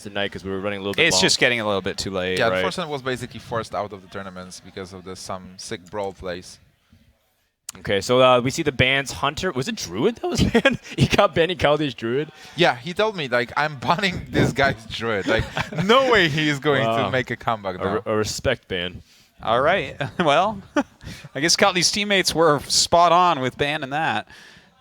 the night because we were running a little bit long. It's just getting a little bit too late. Yeah, right. Forsen was basically forced out of the tournaments because of some sick brawl plays. Okay, so we see the bans Hunter. Was it Druid that was banned? He got banning Kaldi's Druid? Yeah, he told me, like, I'm banning this guy's Druid. Like, no way he is going to make a comeback now. A respect ban. All right. Well, I guess Kaldi's teammates were spot on with banning that.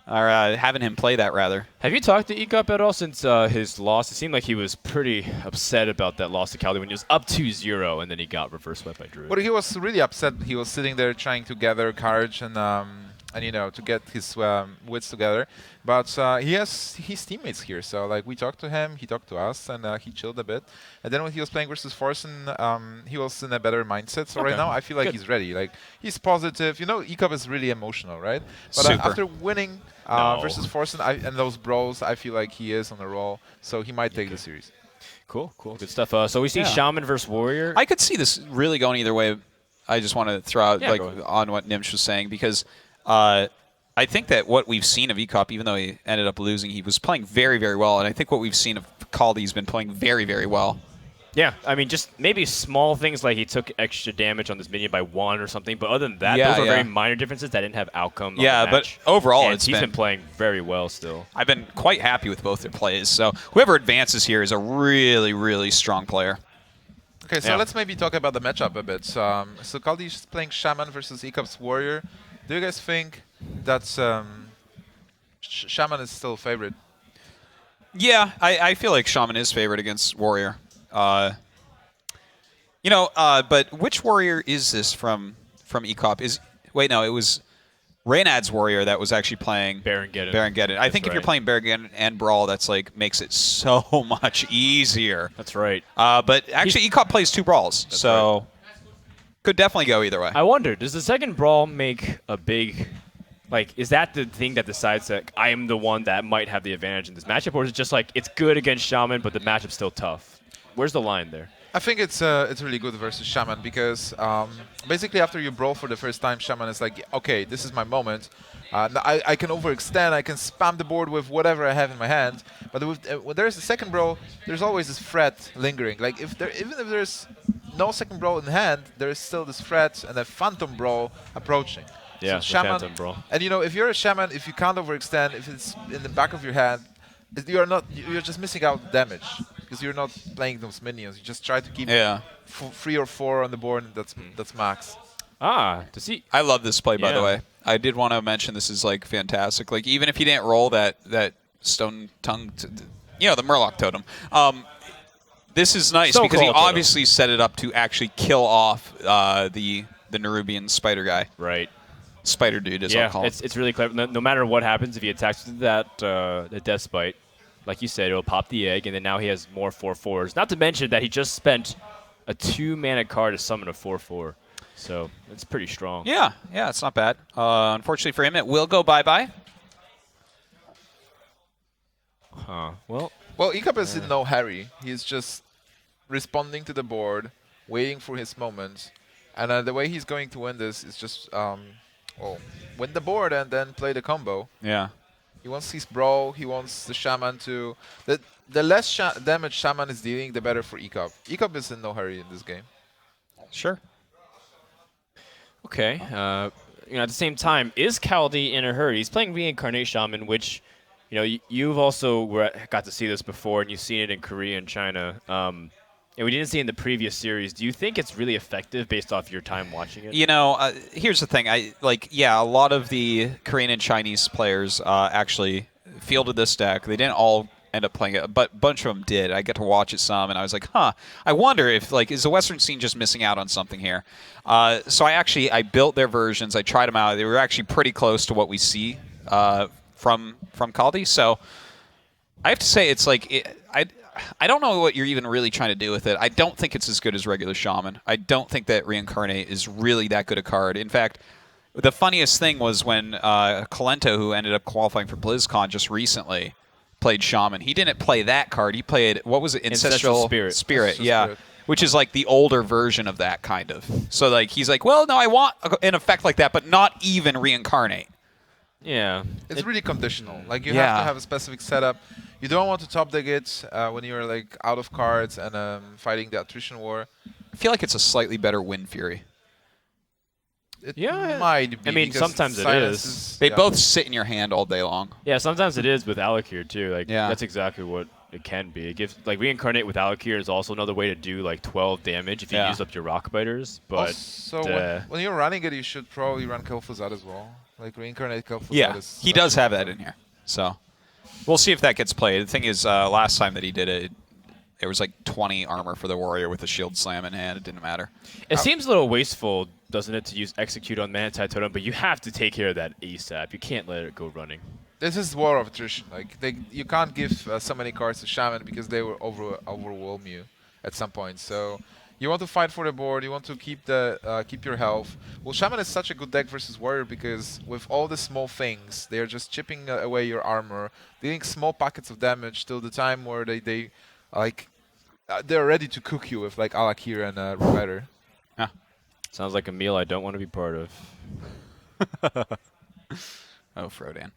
Or having him play that, rather. Have you talked to Ek0p at all since his loss? It seemed like he was pretty upset about that loss to Kaldi when he was up 2-0 and then he got reverse swept by Druid. But he was really upset. He was sitting there trying to gather courage and you know, to get his wits together. But he has his teammates here, so like we talked to him, he talked to us, and he chilled a bit. And then when he was playing versus Forsen, he was in a better mindset. So right now I feel like he's ready. Like he's positive. You know, Ek0p is really emotional, right? But after winning versus Forsen and those brawls, I feel like he is on the roll. So he might take the series. Cool, cool, good stuff. So we see Shaman versus Warrior. I could see this really going either way. I just want to throw out on what Nimsh was saying because. I think that what we've seen of Ek0p, even though he ended up losing, he was playing very, very well. And I think what we've seen of Kaldi, he's been playing very, very well. Yeah, I mean, just maybe small things like he took extra damage on this minion by 1 or something. But other than that, those are very minor differences that didn't have outcome on the match. But overall, and he's been playing very well still. I've been quite happy with both their plays. So whoever advances here is a really, really strong player. Okay, so let's maybe talk about the matchup a bit. So Kaldi is playing Shaman versus Ek0p's Warrior. Do you guys think that Shaman is still favorite? Yeah, I feel like Shaman is favorite against Warrior. You know, but which Warrior is this from Ek0p? Wait, no, it was Reynad's Warrior that was actually playing Baron-Geddon. I think if you're playing Baron-Geddon and Brawl, that's like makes it so much easier. That's right. But actually, Ek0p plays 2 Brawls, so could definitely go either way. I wonder, does the second Brawl make a big... Like, is that the thing that decides that I am the one that might have the advantage in this matchup, or is it just like it's good against Shaman, but the matchup's still tough? Where's the line there? I think it's really good versus Shaman because basically after you brawl for the first time, Shaman is like, okay, this is my moment. I can overextend, I can spam the board with whatever I have in my hand. But when there's a second brawl, there's always this threat lingering. Like even if there's no second brawl in hand, there is still this threat and a phantom brawl approaching. Yeah, so Shaman, phantom brawl. And you know, if you're a Shaman, if you can't overextend, if it's in the back of your hand, you're just missing out damage because you're not playing those minions. You just try to keep 3 or 4 on the board, and that's max. To see. I love this play, by the way. I did want to mention this is like fantastic. Like even if you didn't roll that stone tongue, you know, the Murloc totem. This is nice because he obviously set it up to actually kill off the Nerubian spider guy. Right. Spider dude, as I'll call him. It's really clever. No matter what happens, if he attacks with the Death Spite, like you said, it'll pop the egg, and then now he has more 4/4s. Not to mention that he just spent a 2-mana card to summon a 4/4. So it's pretty strong. Yeah, it's not bad. Unfortunately for him, it will go bye-bye. Well, Ek0p is in no hurry. He's just responding to the board, waiting for his moment. And the way he's going to win this is just win the board and then play the combo. Yeah. He wants his Brawl. He wants the Shaman to... The less damage Shaman is dealing, the better for Ek0p. Ek0p is in no hurry in this game. Sure. Okay. You know, at the same time, is Kaldi in a hurry? He's playing Reincarnate Shaman, which, you know, you've also got to see this before, and you've seen it in Korea and China. And we didn't see it in the previous series. Do you think it's really effective based off your time watching it? You know, here's the thing. A lot of the Korean and Chinese players actually fielded this deck. They didn't all end up playing it, but a bunch of them did. I get to watch it some, and I was like, I wonder if, like, is the Western scene just missing out on something here? So I built their versions. I tried them out. They were actually pretty close to what we see from Kaldi. So I have to say, it's like... I don't know what you're even really trying to do with it. I don't think it's as good as regular Shaman. I don't think that Reincarnate is really that good a card. In fact, the funniest thing was when Kalento, who ended up qualifying for BlizzCon just recently, played Shaman. He didn't play that card. He played, what was it? Ancestral Spirit. Yeah. Which is like the older version of that, kind of. So like he's like, well, no, I want an effect like that, but not even Reincarnate. Yeah. It's really conditional. Like you Yeah. have to have a specific setup. You don't want to top deck it when you're like out of cards and fighting the attrition war. I feel like it's a slightly better Wind Fury. It Yeah, might be. I mean, because sometimes it silence is. They yeah. both sit in your hand all day long. Yeah, sometimes it is with Alakir too. Like Yeah. that's exactly what it can be. It gives like Reincarnate with Alakir is also another way to do like 12 damage if you Yeah. use up your Rock Biters. But Also, when you're running it, you should probably run Kel'Thuzad as well. Like Reincarnate Kel'Thuzad Yeah, is he does have that in here. So we'll see if that gets played. The thing is, last time that he did it, there was like 20 armor for the warrior with a shield slam in hand. It didn't matter. it seems a little wasteful, doesn't it, to use Execute on Manti Totem? But you have to take care of that ASAP. You can't let it go running. This is war of attrition. Like you can't give so many cards to Shaman because they will overwhelm you at some point. So you want to fight for the board. You want to keep keep your health. Well, Shaman is such a good deck versus Warrior because with all the small things, they are just chipping away your armor, dealing small packets of damage till the time where they like they're ready to cook you with like Alakir and Revider. Yeah. Sounds like a meal I don't want to be part of. Oh, Frodan.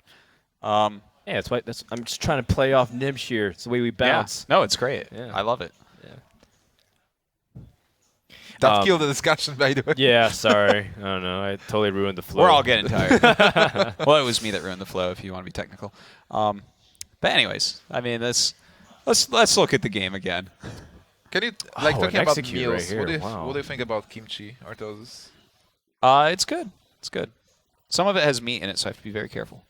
Yeah, that's why. I'm just trying to play off Nimsh here. It's the way we bounce. Yeah. No, it's great. Yeah. I love it. That killed the discussion, by the way. Yeah, sorry. I don't know. I totally ruined the flow. We're all getting tired. Well, it was me that ruined the flow, if you want to be technical. But anyways, I mean, let's look at the game again. Can you like Oh, talking an about execute meals? right here, wow. What do you think about kimchi, Artosis? It's good. It's good. Some of it has meat in it, so I have to be very careful.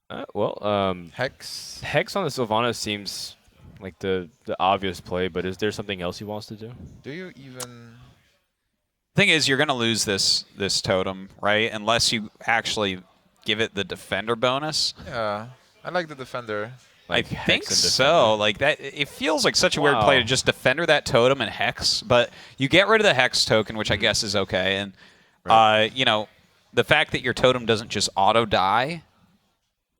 Hex. Hex on the Sylvanas seems like the obvious play, but is there something else he wants to do? Do you even? Thing is, you're going to lose this totem, right? Unless you actually give it the defender bonus. Yeah, I like the defender. Like I Hex think and so. Defender? Like that, it feels like such a weird Wow. play to just defender that totem and hex. But you get rid of the hex token, which I guess is okay. And you know, the fact that your totem doesn't just auto die,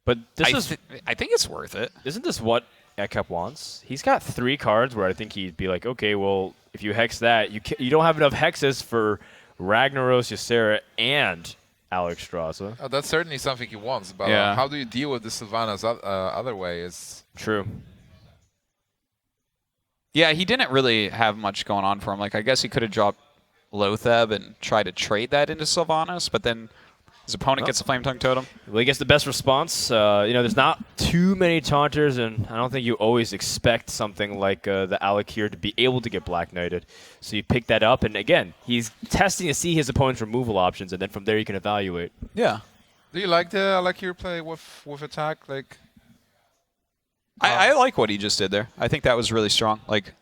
But this I think it's worth it. isn't this what Ek0p wants? He's got 3 cards where I think he'd be like, okay, well, if you hex that, you don't have enough hexes for Ragnaros, Ysera, and Alex Strasza. Oh, that's certainly something he wants. But Yeah. how do you deal with the Sylvanas other way? Is True. Yeah, he didn't really have much going on for him. Like, I guess he could have dropped Lotheb and tried to trade that into Sylvanas, but then his opponent gets a Flame Tongue Totem. Well, he gets the best response. There's not too many taunters, and I don't think you always expect something like the Alakir to be able to get Black Knighted. So you pick that up, and again, he's testing to see his opponent's removal options, and then from there you can evaluate. Yeah. do you like the Alakir play with attack? Like I like what he just did there. I think that was really strong. Like,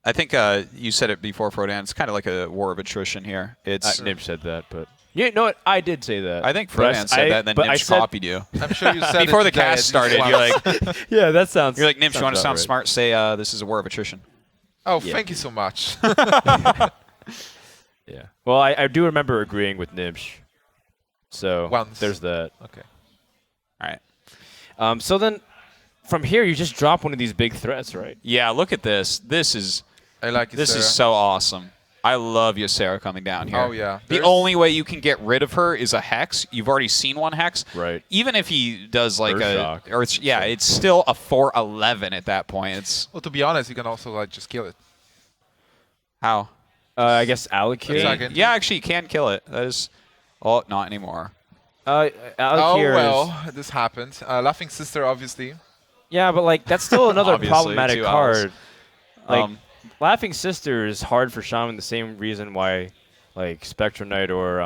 I think you said it before, Frodan. It's kind of like a war of attrition here. It's Nimsh said that, but yeah, no, what? I did say that. I think But Frodan said that, and then but I Nimsh said- copied you. I'm sure you said Before it the today cast at least started, you're once. like, Yeah, that sounds. Nimsh, you want to about sound right. smart? Say this is a war of attrition. Oh, Yeah. thank you so much. Yeah. Well, I do remember agreeing with Nimsh. So Once. there's that. Okay. All right. So then, from here, you just drop one of these big threats, right? Yeah, look at this. This is I like it. this is so awesome. I love Ysera coming down here. Oh, yeah. The There's- only way you can get rid of her is a hex. You've already seen one hex. Right. Even if he does like Earthshock. it's still a 4/11 at that point. It's Well, to be honest, you can also like just kill it. how. I guess Alakir. Exactly. Yeah, actually, you can kill it. That is, oh, not anymore. Oh Alakir is, well, this happened. Laughing Sister, obviously. yeah, but like that's still another Obviously, problematic 2 hours. card. Like Um, Laughing Sister is hard for Shaman, the same reason why, like Spectral Knight or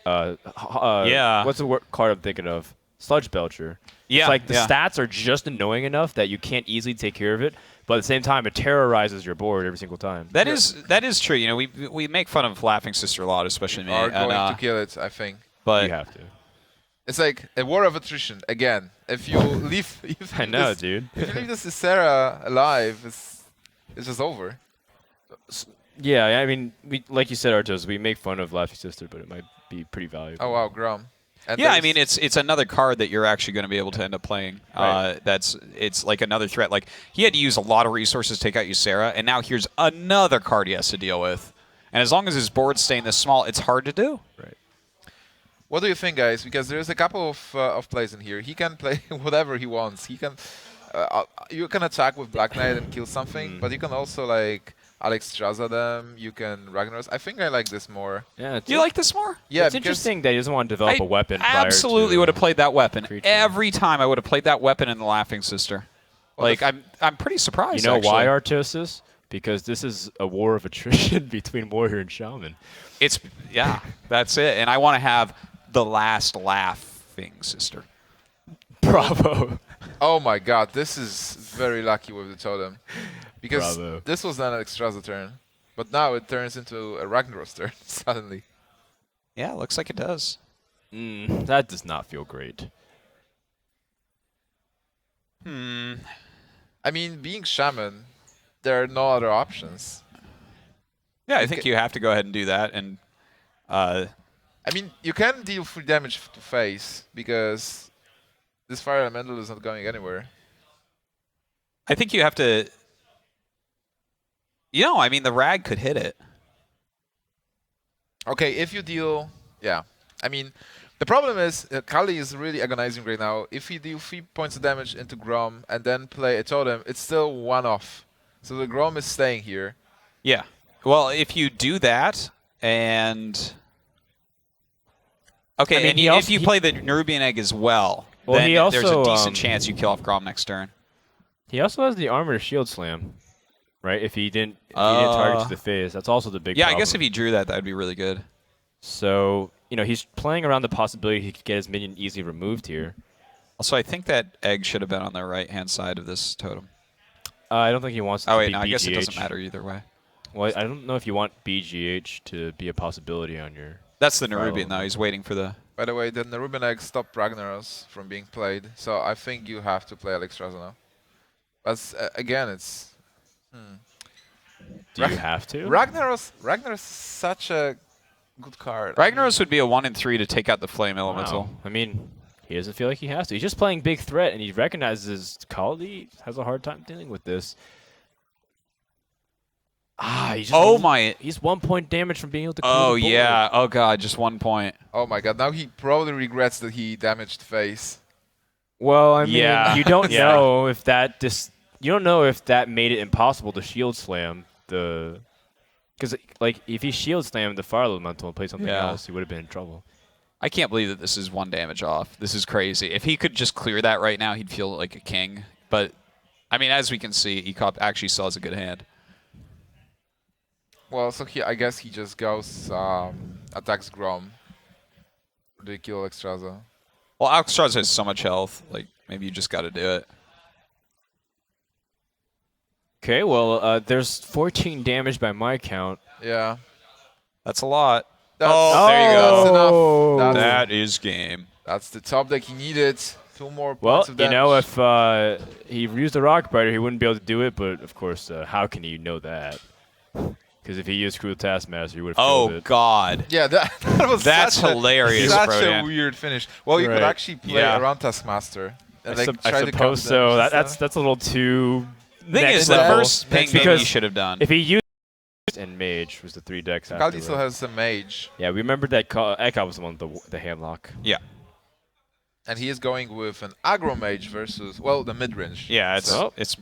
Yeah. what's the card I'm thinking of? Sludge Belcher. Yeah, It's like the yeah. stats are just annoying enough that you can't easily take care of it, but at the same time, it terrorizes your board every single time. That is true. You know, we make fun of Laughing Sister a lot, especially me. Are and, going to kill it, I think. but You have to. It's like a war of attrition again. If you leave, I know, this, dude. If you leave this Ysera alive, it's just over. Yeah, I mean, like you said, Artos, we make fun of Laughing Sister, but it might be pretty valuable. Oh wow, Grom. And yeah, I there's- mean, it's another card that you're actually going to be able to end up playing. Right. It's like another threat. Like, he had to use a lot of resources to take out Ysera, and now here's another card he has to deal with. And as long as his board's staying this small, it's hard to do. Right. What do you think, guys? Because there's a couple of plays in here. He can play whatever he wants. He can, you can attack with Black Knight and kill something, but you can also like Alex Straza them. You can Ragnaros. I think I like this more. Yeah, Do you like this more? Yeah, it's interesting that he doesn't want to develop I a weapon. absolutely would have played that weapon. creature. Every time I would have played that weapon in the Laughing Sister. Well, Like, I'm pretty surprised, You know actually. why, Artosis? Because this is a war of attrition between Warrior and Shaman. It's, yeah, that's it. And I want to have the last Laughing Sister. Bravo. Oh my god, this is very lucky with the totem. Because Bravo. this was an Extraza turn. But now it turns into a Ragnaros turn, suddenly. Yeah, looks like it does. That does not feel great. I mean, being Shaman, there are no other options. Yeah, I think you have to go ahead and do that. And I mean, you can deal 3 damage to face, because this Fire Elemental is not going anywhere. I think you have to... You know, I mean, the Rag could hit it. Okay, if you deal... Yeah. I mean, the problem is, Kaldi is really agonizing right now. If you deal 3 points of damage into Grom and then play a totem, it's still 1 off. So the Grom is staying here. Yeah. Well, if you do that, and... Okay, I mean, and he if also- you play the Nerubian Egg as well, Well, then he there's a also, decent chance you kill off Grom next turn. He also has the armor to shield slam, right? If he didn't target to the face, that's also the big Yeah, problem. I guess if he drew that, that would be really good. So, you know, he's playing around the possibility he could get his minion easily removed here. Also, I think that egg should have been on the right-hand side of this totem. I don't think he wants it Oh, to wait, be no, BGH. I guess it doesn't matter either way. Well, I don't know if you want BGH to be a possibility on your... That's the Nerubian, though. He's waiting for the... By the way, the Nerubian Egg stopped Ragnaros from being played, so I think you have to play Alex Straza now. But again, it's... Do you have to? Ragnaros is such a good card. Ragnaros would be a 1 in 3 to take out the Flame Elemental. Wow. I mean, he doesn't feel like he has to. He's just playing big threat, and he recognizes Kaldi has a hard time dealing with this. He's just Oh, my... He's 1 point damage from being able to clear Oh, the board. yeah. Oh, God, just 1 point. Oh my god, now he probably regrets that he damaged face. Well, I mean, Yeah. you don't Yeah. know if that you don't know if that made it impossible to shield slam the... Because, like, if he shield slammed the Fire Elemental and played something Yeah. else, he would have been in trouble. I can't believe that this is 1 damage off. This is crazy. If he could just clear that right now, he'd feel like a king. But, I mean, as we can see, Ek0p actually still has a good hand. Well, so I guess he just goes, attacks Grom. Do you kill Extraza? Well, Alcatraz has so much health. Like, maybe you just got to do it. Okay, well, there's 14 damage by my count. Yeah. That's a lot. That's, Oh, there you go. That's enough. That is game. That's the top deck he needed. 2 more Well, points of you damage. know, if he used the Rock Biter, he wouldn't be able to do it, but, of course, how can you know that? Because if he used Cruel Taskmaster, he would have killed Oh, it. God. Yeah, that was That's such hilarious, Such Frodan. a weird finish. Well, you could Right. actually play Yeah. around Taskmaster. And I try to suppose counter so. damage and That's stuff. a little too... The thing next is, the level. first thing maybe because he should have done. If he used and Mage was the 3 decks Kaldi afterwards. still has a mage. Yeah, we remember that Ek0p was the one with the Hamlock. Yeah. And he is going with an aggro mage versus, well, the mid-range. Yeah, it's So- it's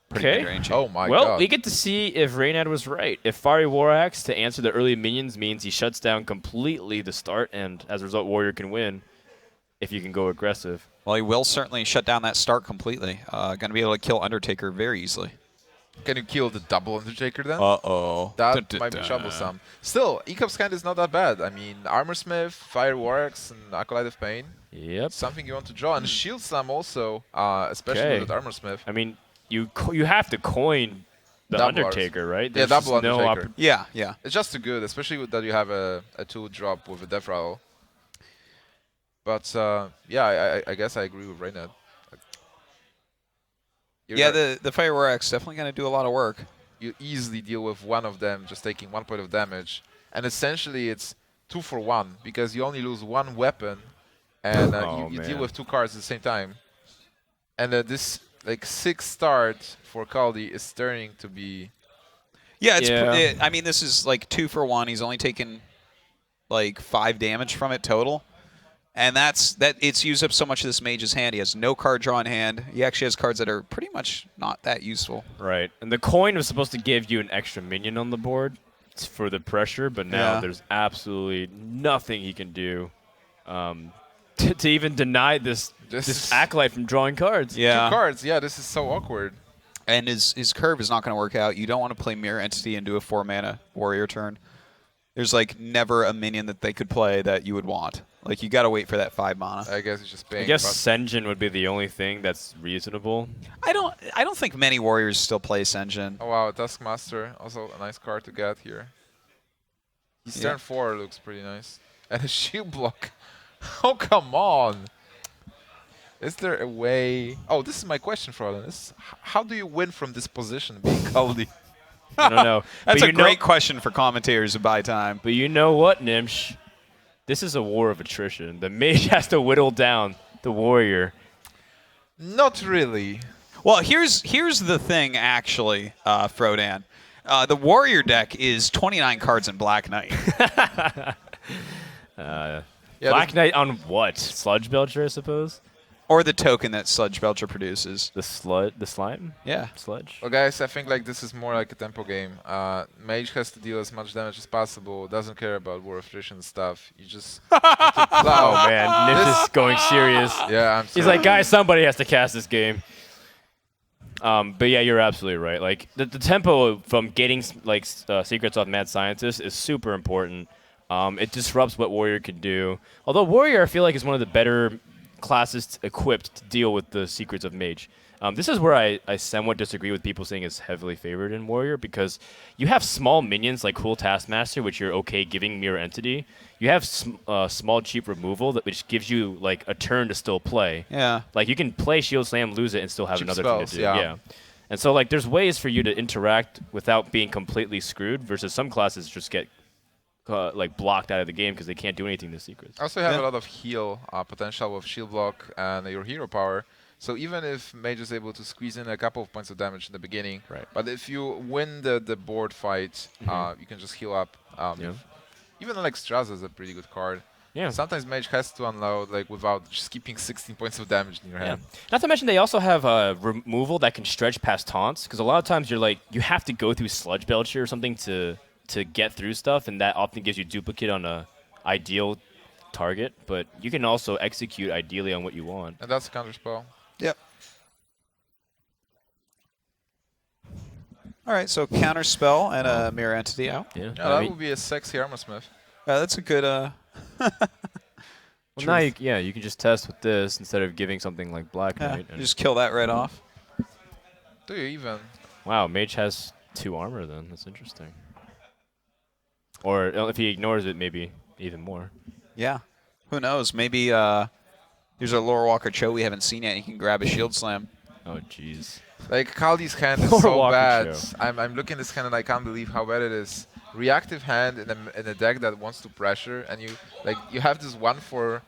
pretty Okay. mid-range. Oh my Well, god. we get to see if Reynad was right. If Fiery War Axe to answer the early minions means he shuts down completely the start, and as a result, Warrior can win if you can go aggressive. Well, he will certainly shut down that start completely. Going to be able to kill Undertaker very easily. Can you kill the double Undertaker then? Uh-oh. That might be troublesome. Still, Ek0p's hand is not that bad. I mean, Armorsmith, Fire Warx, and Acolyte of Pain. Yep. Something you want to draw. And Shield Slam also, especially Okay. with Armorsmith. I mean, you have to coin the Double Undertaker, right? Yeah, There's double just no Undertaker. Yeah, yeah. It's just too good, especially with that you have a 2-drop with a Death Rattle. But, yeah, I guess I agree with Reynad. Yeah, the Fire War Axe definitely going to do a lot of work. You easily deal with one of them just taking 1 point of damage. And essentially it's 2 for 1 because you only lose 1 weapon and Oh, you deal man. with 2 cards at the same time. And this like 6 start for Kaldi is turning to be... Yeah, it's. Yeah. I mean, this is like 2 for 1. He's only taken like 5 damage from it total. And it's used up so much of this mage's hand. He has no card draw in hand. He actually has cards that are pretty much not that useful. Right. And the coin was supposed to give you an extra minion on the board for the pressure, but now there's absolutely nothing he can do to even deny this Acolyte from drawing cards. Yeah. 2 cards. Yeah, this is so awkward. And his curve is not going to work out. You don't want to play Mirror Entity and do a 4-mana warrior turn. There's like never a minion that they could play that you would want. Like you got to wait for that 5 mana. I guess it's just paying. I guess Senjin would be the only thing that's reasonable. I don't think many warriors still play Senjin. Oh wow, Taskmaster, also a nice card to get here. His turn 4 looks pretty nice. And a shield block. Oh come on! Is there a way? Oh, this is my question, Froden. How do you win from this position being Kaldi? I don't know. That's But a great question for commentators to buy time. But you know what, Nimsh? This is a war of attrition. The mage has to whittle down the warrior. Not really. Well, here's the thing, actually, Frodan. The warrior deck is 29 cards in Black Knight. Black Knight on what? Sludge Belcher, I suppose? Or the token that Sludge Belcher produces. The slime? Yeah. Sludge? Well, guys, I think like this is more like a tempo game. Mage has to deal as much damage as possible. Doesn't care about war of attrition stuff. You just. Oh man, Nimsh is going serious. Yeah, I'm. He's like, guys, somebody has to cast this game. But yeah, you're absolutely right. Like the tempo from getting like secrets off Mad Scientist is super important. It disrupts what warrior can do. Although warrior, I feel like is one of the better classes equipped to deal with the secrets of mage. This is where I somewhat disagree with people saying it's heavily favored in warrior, because you have small minions like Cool Taskmaster, which you're okay giving Mirror Entity. You have small cheap removal, which gives you like a turn to still play. Yeah. Like you can play Shield Slam, lose it, and still have Cheap another spells, thing to do. yeah. And so like there's ways for you to interact without being completely screwed, versus some classes just get like blocked out of the game because they can't do anything to secrets. Also have a lot of heal potential with shield block and your hero power. So even if Mage is able to squeeze in a couple of points of damage in the beginning, but if you win the board fight, you can just heal up. Even like Straza is a pretty good card. Yeah. Sometimes Mage has to unload like without just keeping 16 points of damage in your hand. Not to mention they also have removal that can stretch past taunts, because a lot of times you're like you have to go through Sludge Belcher or something to get through stuff, and that often gives you duplicate on a ideal target, but you can also execute ideally on what you want. And that's a counter spell. Yep. All right, so counter spell and a mirror entity out. Yeah, that would be a sexy armor smith. That's a good. Well, now you can just test with this instead of giving something like Black Knight. You just kill that right off. Do you even? Wow, Mage has 2 armor then. That's interesting. Or if he ignores it, maybe even more. Yeah. Who knows? Maybe there's a Lore Walker Cho we haven't seen yet. He can grab a shield slam. Oh, jeez. Like Kaldi's hand is Lore so Walker bad. Cho. I'm looking at this hand and I can't believe how bad it is. Reactive hand in a deck that wants to pressure, and you have this 1/4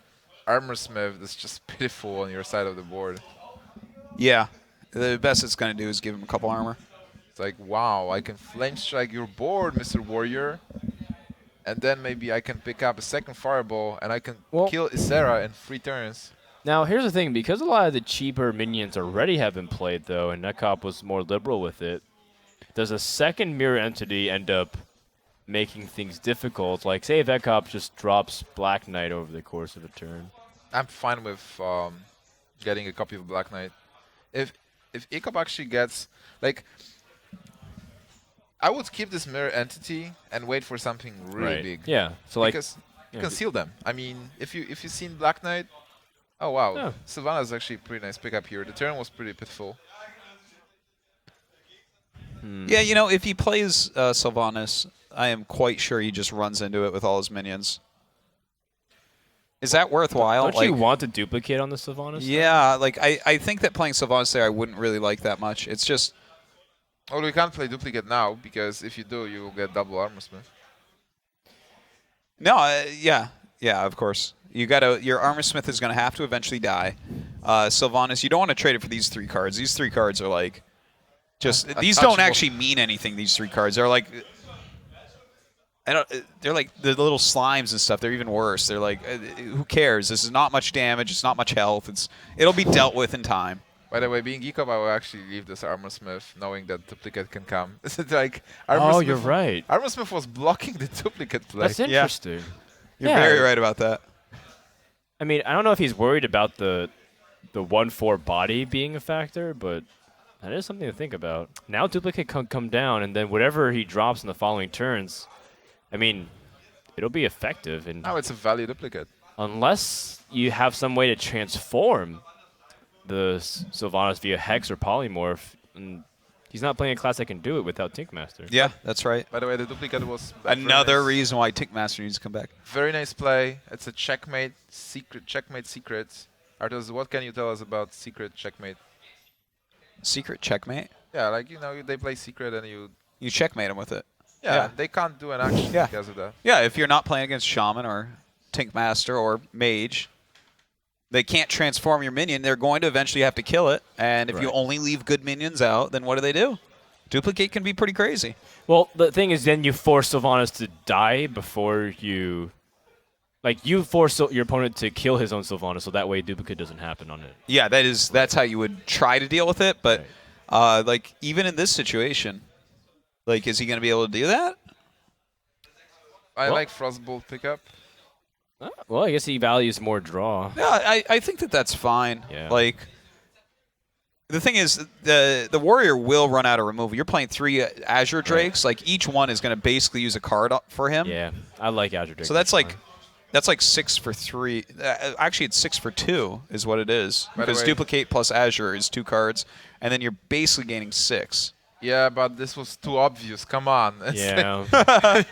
armor smith that's just pitiful on your side of the board. Yeah. The best it's going to do is give him a couple armor. It's like, wow, I can flame strike your board, Mr. Warrior. And then maybe I can pick up a second fireball and I can kill Isera in 3 turns. Now, here's the thing. Because a lot of the cheaper minions already have been played, though, and Ek0p was more liberal with it, does a second Mirror Entity end up making things difficult? Like, say if Ek0p just drops Black Knight over the course of a turn. I'm fine with getting a copy of Black Knight. If Ek0p actually gets... like, I would keep this Mirror Entity and wait for something really big. Yeah. So like, because you can seal them. I mean, if you've seen Black Knight, oh wow, Yeah. Sylvanas is actually a pretty nice pickup here. The turn was pretty pitiful. Yeah, you know, if he plays Sylvanas, I am quite sure he just runs into it with all his minions. Is that worthwhile? Don't you want to duplicate on the Sylvanas? Yeah, like I think that playing Sylvanas there I wouldn't really like that much. It's just... Well, we can't play duplicate now, because if you do, you will get double armor smith. No, yeah, of course. Your armor smith is going to have to eventually die. Sylvanas, you don't want to trade it for these 3 cards. These 3 cards are like, just these don't actually mean anything. These 3 cards are like, I don't. They're like the little slimes and stuff. They're even worse. They're like, who cares? This is not much damage. It's not much health. It'll be dealt with in time. By the way, being Ek0p, I will actually leave this Armor Smith, knowing that duplicate can come. It's like Oh, you're right. Armor Smith was blocking the duplicate play. That's interesting. You're Yeah. very right about that. I mean, I don't know if he's worried about the 1/4 body being a factor, but that is something to think about. Now duplicate can come down, and then whatever he drops in the following turns, I mean, it'll be effective. And Now it's a value duplicate. unless you have some way to transform the Sylvanas via Hex or Polymorph, and he's not playing a class that can do it without Tinkmaster. Yeah, that's right. By the way, the duplicate was a Another very nice, reason why Tinkmaster needs to come back. very nice play. It's a checkmate secret. Checkmate secret. Arthos, what can you tell us about secret checkmate? Secret checkmate. Yeah, like they play secret and You checkmate him with it. yeah, Yeah. they can't do an action Yeah. because of that. Yeah, if you're not playing against Shaman or Tinkmaster or Mage, they can't transform your minion. They're going to eventually have to kill it. And if you Right. only leave good minions out, then what do? Duplicate can be pretty crazy. Well, the thing is, then you force Sylvanas to die before you... Like, you force your opponent to kill his own Sylvanas, so that way duplicate doesn't happen on it. Yeah, that's how you would try to deal with it. But like even in this situation, like is he going to be able to do that? I Well- like Frostbolt pickup. Well, I guess he values more draw. Yeah, I think that's fine. Yeah. Like the thing is, the warrior will run out of removal. You're playing 3 Azure Drakes. Like each one is going to basically use a card for him. Yeah, I like Azure Drake. So that's like 6 for 3. Actually, it's 6 for 2 is what it is. By the Because way- duplicate plus Azure is 2 cards, and then you're basically gaining 6. Yeah, but this was too obvious. Come on. It's Yeah,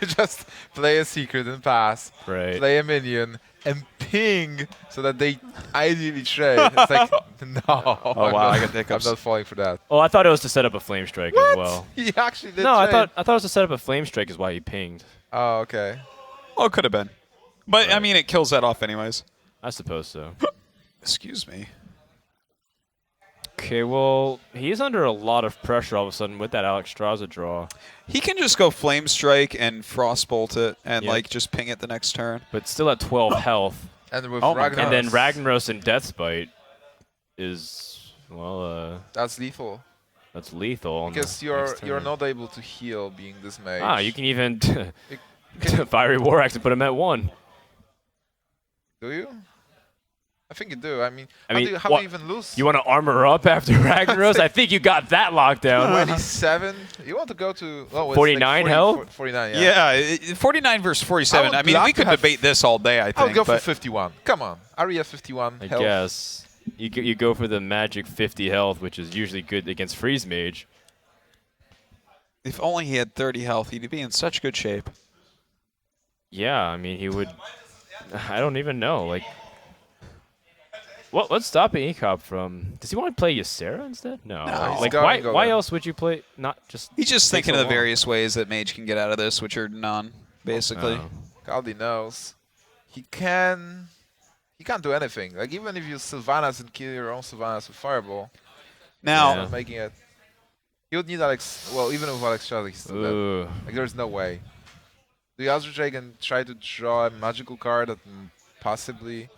you just play a secret and pass. right. Play a minion and ping so that they ideally trade. It's like no. Oh wow, I got the hiccups. I'm not falling for that. Oh, I thought it was to set up a Flame Strike as well. He actually did. No, I trade. thought it was to set up a Flame Strike is why he pinged. Oh, okay. Well, it could have been. But, I Right. mean, it kills that off anyways. I suppose so. Excuse me. Okay, well, he's under a lot of pressure all of a sudden with that Alex Straza draw. He can just go Flame Strike and Frostbolt it and, Yep. like, just ping it the next turn. But still at 12 health. And with Oh my Ragnaros, And then Ragnaros and Deathbite is, well, that's lethal that's lethal. on the because you're next turn. not able to heal being this mage. Ah, you can even Can- Fiery War Axe and put him at 1. Do you? I think you do. I mean, I how mean, do you, how what- do you even lose? You want to armor up after Ragnaros? I think you got that locked down. 27? You want to go to 49 health? 49, yeah. 49 versus 47. I I would mean, love we to could have- debate this all day, I think. I would go for but 51. Come on. Aria 51 I health. guess. You go for the magic 50 health, which is usually good against Freeze Mage. if only he had 30 health, he'd be in such good shape. Yeah, I mean, he would... I don't even know. Like, what's stopping Ek0p from... Does he want to play Ysera instead? No. he's Like, going why, to go why there. else would you play... Not just... He's just Takes thinking so of the long. various ways that Mage can get out of this, which are none, basically. Oh. Kaldi knows. He can't do anything. Like, even if you Sylvanas and kill your own Sylvanas with Fireball, Now, Yeah. not making it. He would need Alex... Well, even with Alex Straza, he's still dead. Ooh. Like, there's no way. The Azure Drake can try to draw a magical card that possibly...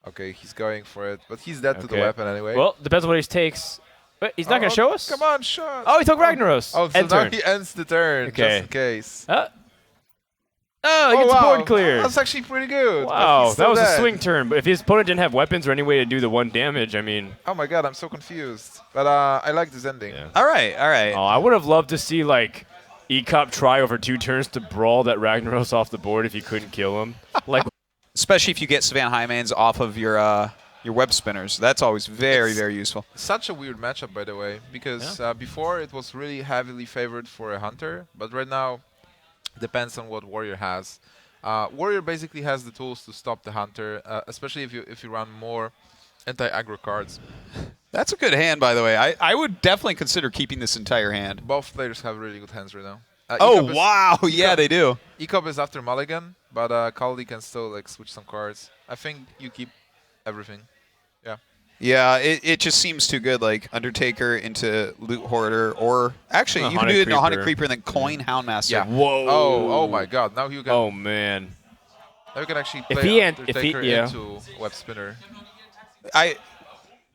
Okay, he's going for it, but he's dead to the Okay. weapon anyway. Well, depends on what he takes. Wait, he's not going to show us? Come on, shot! Oh, he took Ragnaros. Oh, so End now turn. he ends the turn, Okay. just in case. Oh, he gets the board clear. That's actually pretty good. but Wow, he's that still was a dead. swing turn. But if his opponent didn't have weapons or any way to do the 1 damage, I mean... Oh my god, I'm so confused. But I like this ending. Yeah. all right, all right. Oh, I would have loved to see, like, Ek0p try over 2 turns to brawl that Ragnaros off the board if you couldn't kill him. Like, Especially if you get Savannah Highmanes off of your web spinners. That's always very, It's- very useful. Such a weird matchup, by the way, because before it was really heavily favored for a hunter, but right now depends on what warrior has. Warrior basically has the tools to stop the hunter, especially if you run more anti-aggro cards. That's a good hand, by the way. I would definitely consider keeping this entire hand. Both players have really good hands right now. Oh, Ek0p is- wow. Yeah, Ek0p they do. Ek0p is after Mulligan, but Kaldi can still like switch some cards. I think you keep everything. Yeah. Yeah, it just seems too good. Like Undertaker into Loot Hoarder, or actually A you can Haunted do it into Haunted Creeper. Creeper and then Coin Houndmaster. Yeah. Whoa. Oh my God! Now you can. Oh man. Now you can actually If play he Undertaker yeah. into Web Spinner.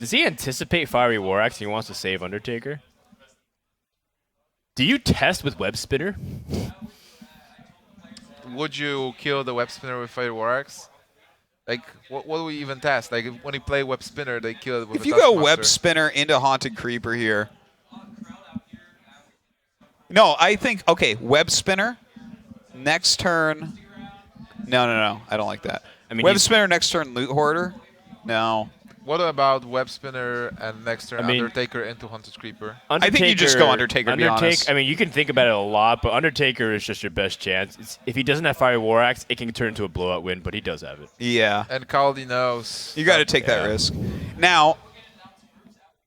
Does he anticipate Fiery War Axe and he wants to save Undertaker? Do you test with Web Spinner? Would you kill the Web Spinner with Fire War Axe? Like, what do we even test? Like, when you play Web Spinner, they kill it with If a you go Taskmaster. Web Spinner into Haunted Creeper here. No, I think, okay, Web Spinner, next turn. No. I don't like that. I mean, Web he's- Spinner, next turn, Loot Hoarder. No. What about Web Spinner and next turn I mean- Undertaker into Haunted Creeper? I think you just go Undertaker, to be honest. I mean, you can think about it a lot, but Undertaker is just your best chance. If he doesn't have Fiery War Axe, it can turn into a blowout win, but he does have it. Yeah. And Kaldi knows. You got to that- take that risk. Now,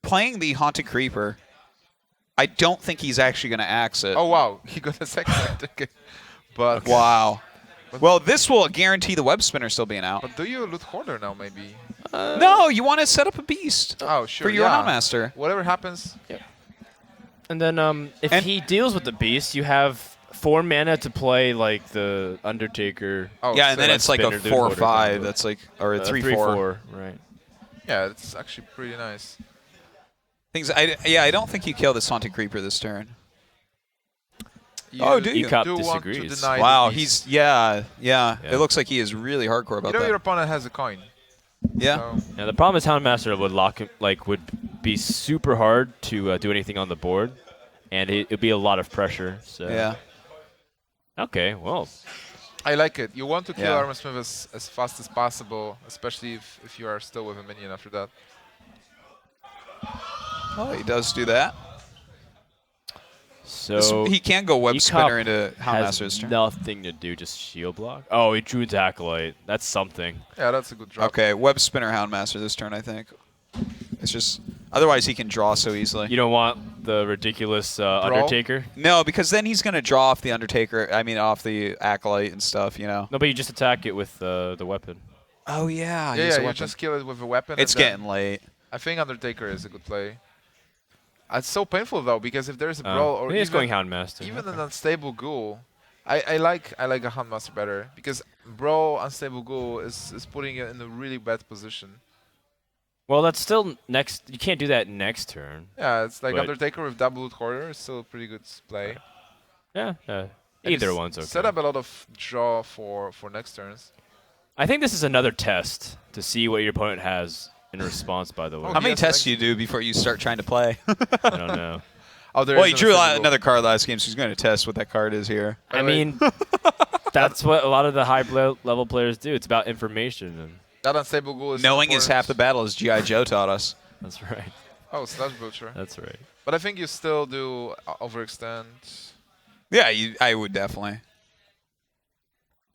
playing the Haunted Creeper, I don't think he's actually going to axe it. Oh wow, he got a second ticket. But Wow. Well, this will guarantee the Web Spinner still being out. But do you Loot Hoarder now, maybe? No, you want to set up a beast Oh sure. for your yeah. Houndmaster. Whatever happens. And then if he deals with the Beast, you have 4 mana to play like the Undertaker. Oh, Yeah, and so then like- it's like a Spinner, Loot 4 or Hoarder 5. combo. That's like, or a 3/4. Right. yeah, it's actually pretty nice. I don't think you kill this Haunted Creeper this turn. You Oh, do you? Ek0p do want to disagrees. deny Wow, the beast. he's yeah. Yeah. It looks like he is really hardcore about You know your that. opponent has a coin. Yeah. So Now the problem is Houndmaster would lock him, would be super hard to do anything on the board, and it'd be a lot of pressure. So Yeah. Okay, well, I like it. You want to kill Yeah. Armor Smith as fast as possible, especially if you are still with a minion after that. Oh, he does do that. so He can go Web Ek0p Spinner into has Houndmaster's turn. nothing to do, just shield block. Oh, he drew Acolyte. That's something. Yeah, that's a good drop. Okay, Web Spinner Houndmaster this turn, I think. It's just otherwise he can draw so easily. You don't want the ridiculous Undertaker? No, because then he's gonna draw off the Undertaker. I mean, off the Acolyte and stuff. You know. No, but you just attack it with the weapon. Oh yeah. Yeah, you just kill it with a weapon. It's and then getting late. I think Undertaker is a good play. It's so painful though because if there's a brawl or he's going even, Houndmaster. even an unstable ghoul, I like a Houndmaster better because brawl unstable ghoul is putting it in a really bad position. Well, that's still next. You can't do that next turn. Yeah, it's like But- Undertaker with double Loot Hoarder is still a pretty good play. Yeah, And either you one's okay. Set up a lot of draw for next turns. I think this is another test to see what your opponent has in response. By the way, Oh, How many yes, tests thank do you do before you start trying to play? I don't know. Oh, there Well, is he an drew unstable ghoul. another card last game, so he's going to test what that card is here. I Wait. mean, that's what a lot of the level players do. It's about information, and That unstable ghoul is Knowing is important. half the battle, as G.I. Joe taught us. that's right. Oh, Slash Butcher. That's right. But I think you still do overextend. Yeah, I would definitely.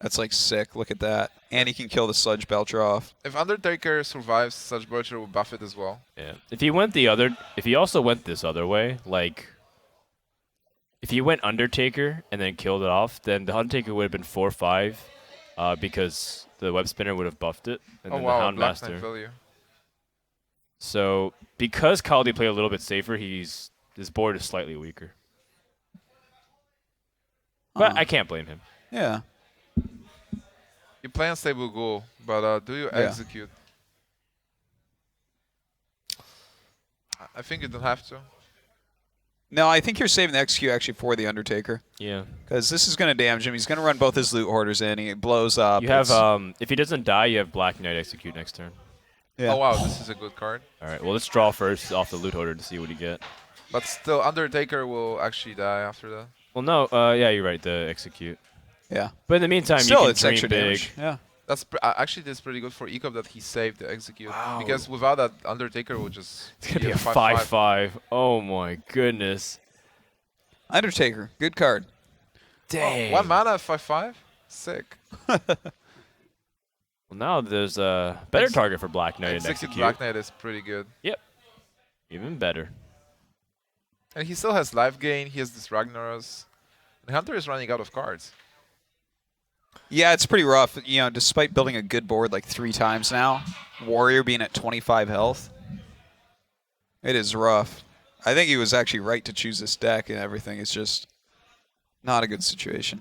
That's like sick. Look at that. And he can kill the Sludge Belcher off. If Undertaker survives, Slash Butcher will buff it as well. Yeah. If he also went this other way, like, if he went Undertaker and then killed it off, then the Undertaker would have been 4/5, because the Web Spinner would have buffed it, and Oh then wow, the Black Knight Houndmaster. value. So because Kaldi played a little bit safer, his board is slightly weaker. But Oh. I can't blame him. Yeah. You play unstable ghoul, but do you Yeah. execute? I think you don't have to. No, I think you're saving the XQ actually for the Undertaker. Yeah. Because this is going to damage him. He's going to run both his Loot Hoarders in. He blows up. You have It's- if he doesn't die, you have Black Knight execute next turn. yeah. Oh wow, this is a good card. All right. Well, let's draw first off the Loot Hoarder to see what you get. But still, Undertaker will actually die after that. Well, no. Yeah, you're right. The execute. Yeah. But in the meantime, Still, you can it's dream extra big. damage. Yeah. That's actually this pretty good for Ek0p that he saved the execute. Wow. Because without that, Undertaker would just It's gonna be a 5/5. Oh my goodness. Undertaker. Good card. Dang. 1 mana 5/5. Sick. Well, now there's a better Ex- target for Black Knight and Execute execute. Black Knight is pretty good. Even better. And he still has life gain. He has this Ragnaros. And Hunter is running out of cards. Yeah, it's pretty rough. You know, despite building a good board like 3 times now, Warrior being at 25 health, It is rough. I think he was actually right to choose this deck and everything. It's just not a good situation.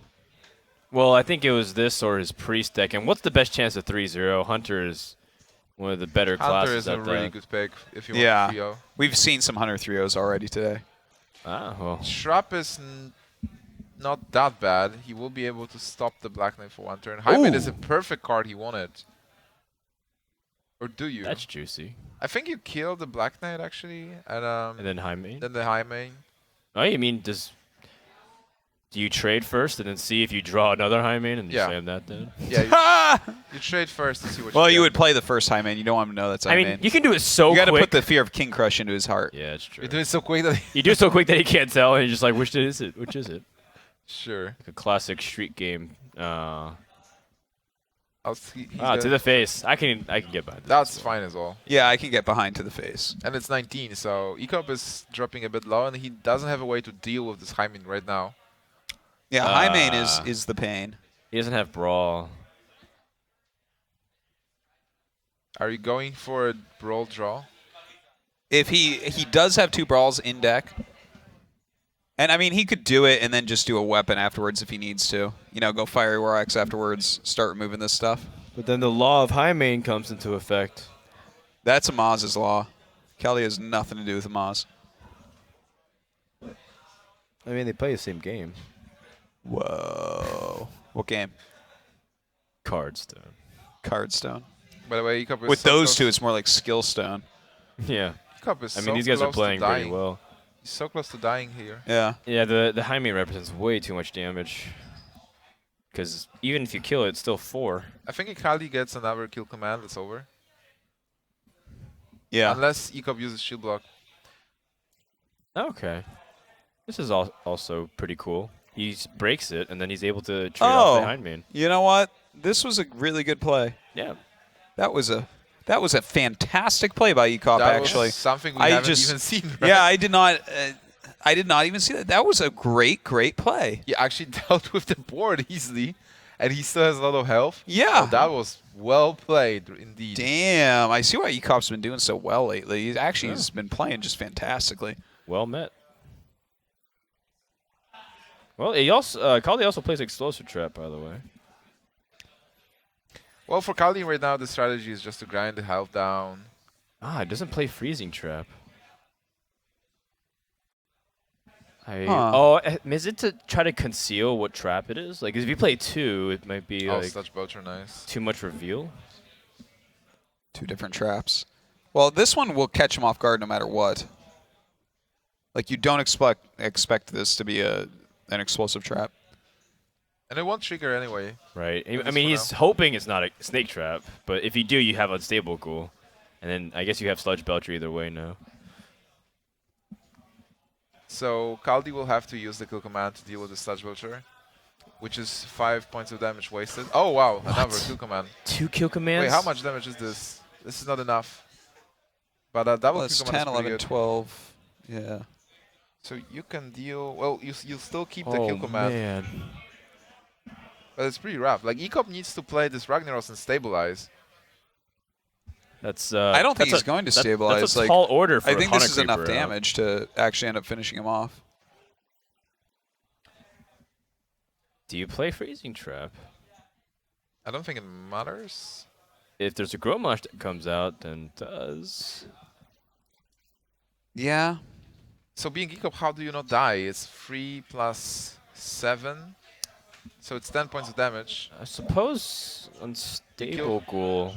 Well, I think it was this or his priest deck. And what's the best chance of 3-0? Hunter is one of the better Hunter classes is a at really that. good pick if you Yeah. want 3-0. We've seen some Hunter 3-0s already today. Ah, well. SeatStory is not that bad. He will be able to stop the Black Knight for one turn. Hyman is a perfect card he wanted. Or do you? That's juicy. I think you kill the Black Knight actually, and And then high main. then the High Main. Oh, you mean do you trade first and then see if you draw another high main and you Yeah. slam that down? Yeah, you trade first to see what Well, you you get. would play the first high main. You don't want him to know that's high I mean, main. you can do it so You got to quick. put the fear of King Crush into his heart. Yeah, it's true. You do it so quick that You do it so quick that he can't tell, and you're just like, which is it? Which is it? Sure. Like a classic street game. He's To gonna- the face. I can get behind that. That's fine as well. Yeah, I can get behind to the face. And it's 19, so Ek0p is dropping a bit low, and he doesn't have a way to deal with this High Main right now. Yeah, high main is the pain. He doesn't have brawl. Are you going for a brawl draw? If he does have 2 brawls in deck, and I mean he could do it and then just do a weapon afterwards if he needs to. You know, go Fiery War Axe afterwards, start removing this stuff. But then the law of high main comes into effect. That's Amaz's law. Kaldi has nothing to do with Amaz. I mean, they play the same game. Whoa. What game? Cardstone. Cardstone. By the way, Ek0p is With so those close. two, it's more like Skillstone. Yeah. Ek0p is I mean, so these guys are close to playing pretty dying. well. He's so close to dying here. Yeah. Yeah, the high main represents way too much damage. Because even if you kill it, it's still 4. I think if Kaldi gets another kill command, it's over. Yeah. Unless Ek0p uses shield block. Okay. This is also pretty cool. He breaks it, and then he's able to trade off the high main. You know what? This was a really good play. Yeah. That was a fantastic play by Ek0p, That actually. was something we I haven't just- even seen. Right? Yeah, I did not even see that. That was a great play. He actually dealt with the board easily, and he still has a lot of health. Yeah. So that was well played, indeed. Damn, I see why Ek0p's been doing so well lately. He's actually has been playing just fantastically. Well met. Well, he also Kaldi also plays Explosive Trap, by the way. Well, for Kaldi right now, the strategy is just to grind the health down. Ah, it doesn't play Freezing Trap. Huh. Oh, is it to try to conceal what trap it is? Like, if you play 2, it might be Oh, like such boats are nice. too much reveal. 2 different traps. Well, this one will catch him off guard no matter what. Like you don't expect this to be an explosive trap. And it won't trigger anyway. Right. At I least mean, for he's hoping it's not a Snake Trap, but if you do, you have Unstable Ghoul. And then I guess you have Sludge Belcher either way now. So Kaldi will have to use the kill command to deal with the Sludge Vulture, which is 5 points of damage wasted. Oh wow, another kill command. 2 kill commands? Wait, how much damage is this? This is not enough. But double Well, kill it's command 10, is pretty 11, good. 12. Yeah. So you can deal. Well, you still keep the Oh, kill command, man. but it's pretty rough. Like Ek0p needs to play this Ragnaros and stabilize. That's I don't think that's he's going to stabilize. That's a like, tall order for I think this is Hunter enough Creeper out. damage to actually end up finishing him off. Do you play Freezing Trap? I don't think it matters. If there's a Grommash that comes out, then it does. Yeah. So being Ek0p, how do you not die? It's 3 plus 7, so it's 10 points of damage. I suppose Unstable Ghoul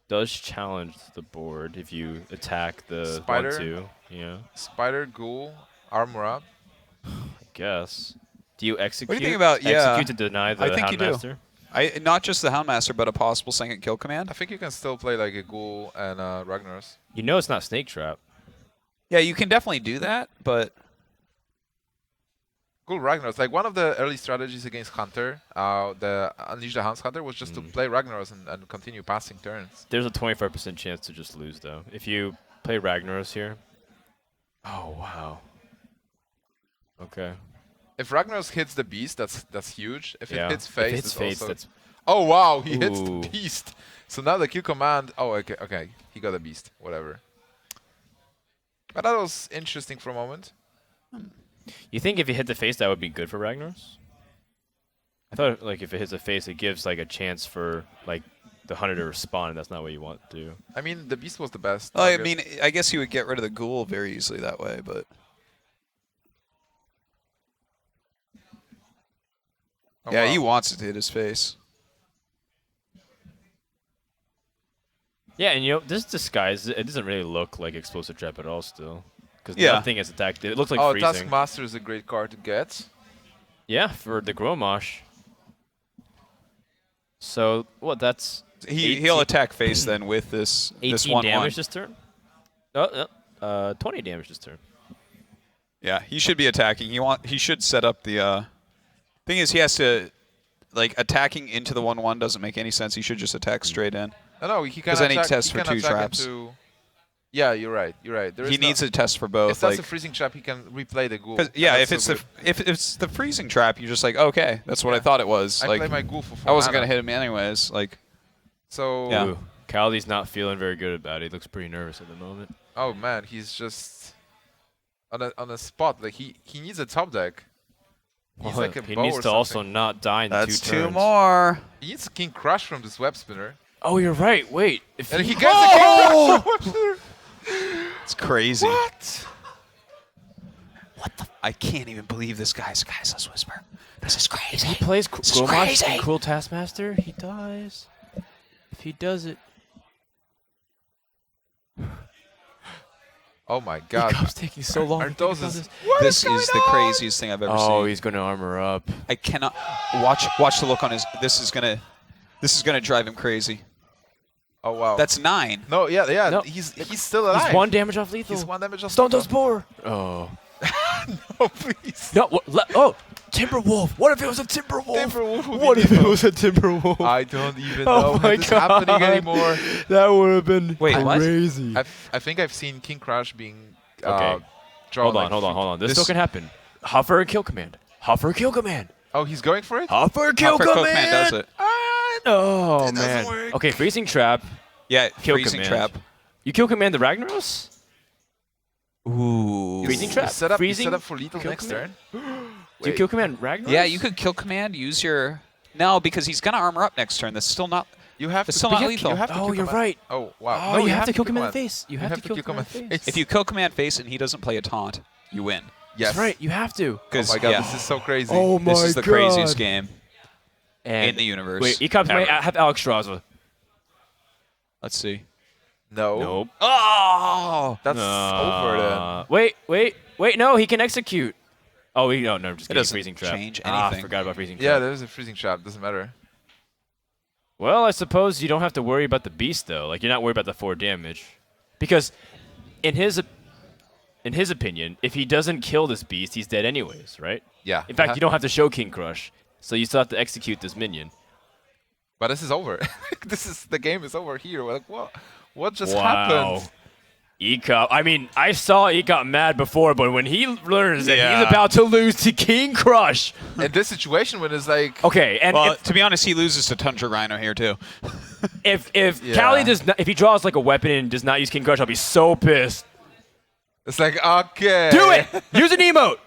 does challenge the board if you attack the Spider? 1/2. Yeah, Spider, Ghoul, Armor Up. I guess. Do you execute? What do you think about- yeah, execute to deny the I think you do. Houndmaster? Not just the Houndmaster, but a possible second kill command. I think you can still play like a Ghoul and Ragnaros. You know it's not Snake Trap. Yeah, you can definitely do that, but Ghoul Ragnaros, like one of the early strategies against Hunter, the Unleash the Hounds Hunter, was just to play Ragnaros and continue passing turns. There's a 25% chance to just lose though. If you play Ragnaros here. Oh wow. Okay. If Ragnaros hits the beast, that's huge. If Yeah. it hits face, if it's it's face, also. that's Oh wow, he hits Ooh. the beast. So now the kill command. Oh okay, he got a beast. Whatever. But that was interesting for a moment. You think if you hit the face, that would be good for Ragnaros? I thought like if it hits the face, it gives like a chance for like the hunter to respond, and that's not what you want to do. I mean, the beast was the best. Well, I target. mean, I guess you would get rid of the ghoul very easily that way, but Oh, yeah, wow. he wants it to hit his face. Yeah, and this disguise, it doesn't really look like explosive trap at all still. Because Yeah. nothing is attacked. It looks like Oh, freezing. Taskmaster is a great card to get. Yeah, for the Gromosh. So, what, that's He'll attack face then with this 18 1/1. damage this turn? Oh, 20 damage this turn. Yeah, he should be attacking. He should set up the thing is he has to like attacking into the 1/1 doesn't make any sense. He should just attack straight in. No, he can 'Cause then he attack. tests he for can 2 attack traps. into- Yeah, you're right. You're right. There He is needs no, a test for both. If that's like, a freezing trap, he can replay the ghoul. 'cause- and yeah, that's so good. if it's the freezing trap, you're just like, okay, that's what I Yeah. thought it was. I like play my ghoul for 4 I wasn't mana. gonna hit him anyways. Like So, Yeah. Ooh, Kaldi's not feeling very good about it. He looks pretty nervous at the moment. oh man, he's just on a spot. Like he needs a top deck. He's Well, like a he bow needs or to also something. not die in that's 2 2 turns. more. He needs a King Crush from this web spinner. Oh, you're right. Wait. If And he he- gets a King Crush from web spinner. It's crazy. What? I can't even believe this guy's Let's Whisper. This is crazy. he plays This is Gromosh crazy. and Cruel Taskmaster, he dies. If he does it, Oh my God. Ek0p's taking so long. to think Arthos about is. this. This is the craziest thing I've ever Oh, seen. he's going to armor up. I cannot watch the look on his. This is gonna drive him crazy. Oh wow. That's 9. no. Yeah. No. He's still alive. He's 1 damage off lethal. He's 1 damage off. Stone Toes Boar. Oh. No, please. No, oh, Timberwolf. What if it was a Timberwolf? Timberwolf would What be if it lethal. was a Timberwolf? I don't even Oh know my if this is happening God. anymore. That would have been Wait, what? crazy. I think I've seen King Crush being Okay. drawn. Hold on. This This- still can happen. Huffer and Kill Command. Oh, he's going for it. Huffer Kill Huffer Command. Cookman does it. Oh It doesn't man. work. Okay, Freezing Trap. Yeah, Kill freezing command. trap. You Kill Command the Ragnaros? Ooh. Freezing Trap. Set up Freezing. for lethal Kill next command. turn. Do you Kill Command Ragnaros? Yeah, you could kill command. Use your no because he's gonna armor up next turn. That's still not. You have It's to. still but not you lethal. have to Oh, kill you're command. right. Oh wow. Oh, No, you have to Kill command. Command the face. You have to Kill Command the face. If you kill command face and he doesn't play a taunt, you win. Yes. That's right. You have to. Oh my God, this is so crazy. Oh my This is the God. craziest game And in the universe. wait, Ek0p may ever. have Alex Straza. Let's see. No. Nope. Oh, That's over then. Wait, no, he can execute. Oh, no, just kidding. doesn't Freezing Trap. change Ah, anything. forgot about Freezing Trap. Yeah, there's a freezing trap. Doesn't matter. Well, I suppose you don't have to worry about the beast though. Like you're not worried about the 4 damage, because in his opinion, if he doesn't kill this beast, he's dead anyways, right? Yeah. In fact, you don't have to show King Crush, so you still have to execute this minion. But this is over. The game is over here. We're like, what just Wow. happened? Ek0p. I mean, I saw Ek0p mad before, but when he learns that Yeah. he's about to lose to King Crush, In this situation, when it's like, okay, and well, if, to be honest, he loses to Tundra Rhino here too. if Yeah. Kaldi does not, if he draws like a weapon and does not use King Crush, I'll be so pissed. it's like, okay, Do it! Use an emote.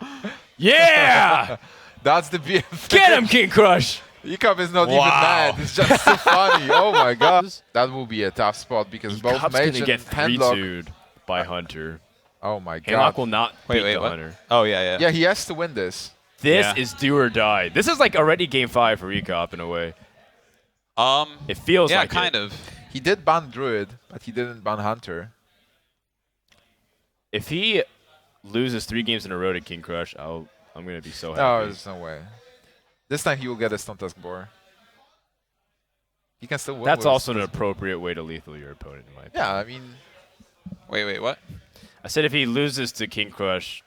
Yeah, That's the BF. get him, King Crush. Ek0p is not even Wow. mad. It's just so funny. Oh my God. That will be a tough spot because both Ek0p's Mage gonna get and Handlock. 3-2'd by Hunter. Oh my Handlock God. will not Wait, beat the what? Hunter. Oh yeah. Yeah, he has to win this. This Yeah. is do or die. This is like already game 5 for Ek0p in a way. It feels Yeah, like kind it. of. He did ban Druid, but he didn't ban Hunter. If he loses 3 games in a row to King Crush, I'm gonna be so No, happy. there's no way. This time he will get a Stone Tusk Boar. He can still win. That's with a also an Stone Tusk Boar. appropriate way to lethal your opponent, in my opinion. Yeah, I mean, Wait, what? I said if he loses to King Crush,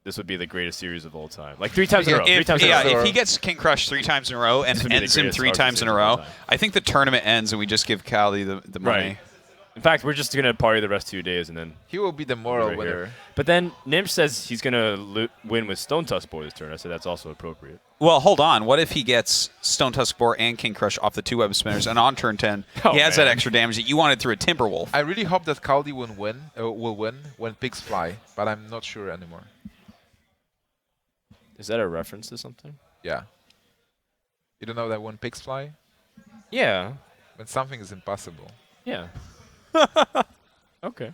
this would be the greatest series of all time. Like 3 times in a row. 3 If, times in a yeah, row. if he gets King Crush 3 times in a row and This would be the ends him greatest 3 Arc times in a series of all row, time. I think the tournament ends and we just give Kaldi the money. Right. In fact, we're just going to party the rest of 2 days and then. He will be the moral right winner. here. But then Nimsh says he's going to win with Stone Tusk Boar this turn. I said that's also appropriate. Well, hold on. What if he gets Stone Tusk Boar and King Crush off the 2 web spinners, and on turn 10, he has that extra damage that you wanted through a Timberwolf? I really hope that Kaldi will win when pigs fly, but I'm not sure anymore. Is that a reference to something? Yeah. You don't know that when pigs fly? Yeah. When something is impossible. Yeah. Okay.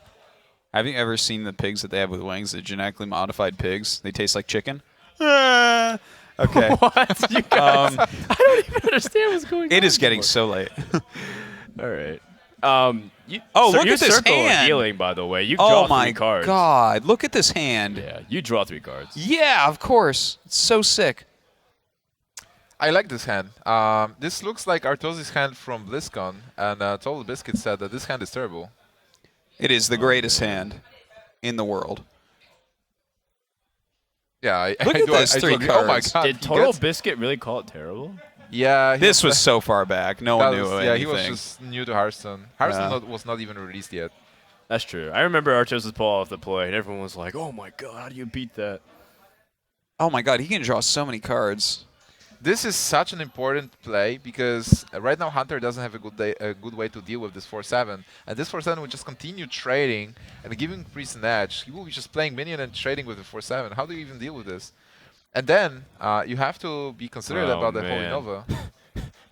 Have you ever seen the pigs that they have with wings, the genetically modified pigs? They taste like chicken? Okay. What? You guys, I don't even understand what's going on. It is getting so late. All right. Look your at this circle hand. Of healing, by the way. You draw Oh my 3 cards. god. Look at this hand. Yeah, you draw 3 cards. Yeah, of course. It's so sick. I like this hand. This looks like Artosi's hand from BlizzCon, and Total Biscuit said that this hand is terrible. It is the greatest hand in the world. Yeah, Look at those 3 agree. Oh my cards. god. Did he Total gets- Biscuit really call it terrible? Yeah. This was so far back. No one knew anything. Yeah, he was just new to Hearthstone. Hearthstone was not even released yet. That's true. I remember Artos' pull off the play, and everyone was like, "Oh my god, how do you beat that?" Oh my god, he can draw so many cards. This is such an important play because right now Hunter doesn't have a good way to deal with this 4/7, and this 4/7 will just continue trading and giving Priest an edge. He will be just playing minion and trading with the 4/7. How do you even deal with this? And then you have to be considerate about the Holy man. Nova.